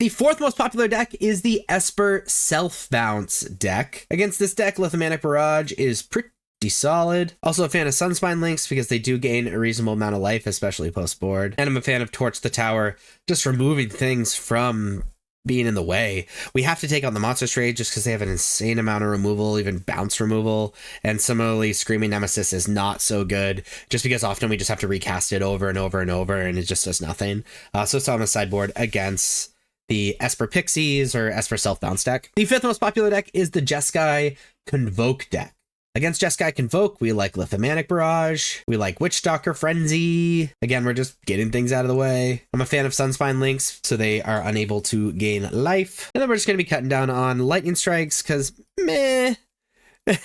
The fourth most popular deck is the Esper Self-Bounce deck. Against this deck, Lithomantic Barrage is pretty solid. Also a fan of Sunspine Links because they do gain a reasonable amount of life, especially post-board. And I'm a fan of Torch the Tower, just removing things from being in the way. We have to take on the Monstrous Rage just because they have an insane amount of removal, even bounce removal. And similarly, Screaming Nemesis is not so good just because often we just have to recast it over and over and over and it just does nothing. So it's on the sideboard against the Esper Pixies or Esper Self-Bounce deck. The fifth most popular deck is the Jeskai Convoke deck. Against Jeskai Convoke, we like Lithomantic Barrage, we like Witchstalker Frenzy. Again, we're just getting things out of the way. I'm a fan of Sunspine Links, so they are unable to gain life. And then we're just going to be cutting down on Lightning Strikes, because meh.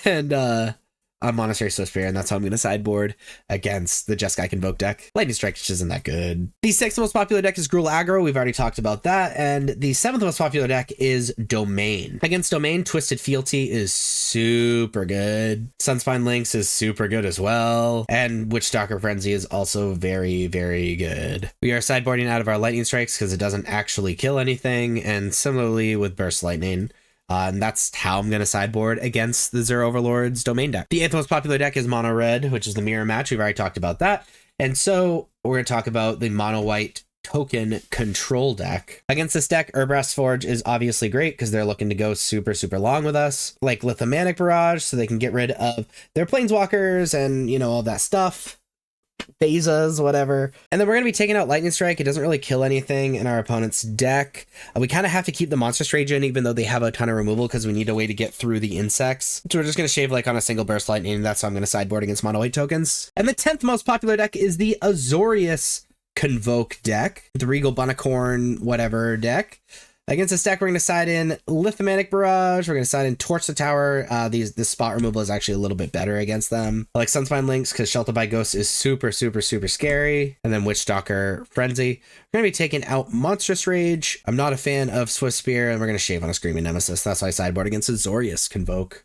And on Monastery Swiftspear, and that's how I'm going to sideboard against the Jeskai Convoke deck. Lightning Strike just isn't that good. The sixth most popular deck is Gruul Aggro. We've already talked about that. And the seventh most popular deck is Domain. Against Domain, Twisted Fealty is super good. Sunspine Links is super good as well. And Witchstalker Frenzy is also very, very good. We are sideboarding out of our Lightning Strikes because it doesn't actually kill anything. And similarly with Burst Lightning. And that's how I'm going to sideboard against the Zero Overlord's Domain deck. The eighth most popular deck is Mono Red, which is the mirror match. We've already talked about that. And so we're going to talk about the Mono White token control deck. Against this deck, Urbrass Forge is obviously great because they're looking to go super, super long with us. Like Lithomantic Barrage, so they can get rid of their Planeswalkers and, you know, all that stuff. Phasas, whatever. And then we're going to be taking out Lightning Strike. It doesn't really kill anything in our opponent's deck. We kind of have to keep the Monstrous Rage in, even though they have a ton of removal, because we need a way to get through the insects. So we're just going to shave like on a single Burst Lightning. That's how I'm going to sideboard against Mono White tokens. And the 10th most popular deck is the Azorius Convoke deck, the Regal Bunnicorn whatever deck. Against this deck, we're going to side in Lithomantic Barrage. We're going to side in Torch the Tower. This spot removal is actually a little bit better against them. I like Sunspine Links because Sheltered by Ghosts is super, super, super scary. And then Witchstalker Frenzy. We're going to be taking out Monstrous Rage. I'm not a fan of Swiftspear, and we're going to shave on a Screaming Nemesis. That's why I sideboard against Azorius Convoke.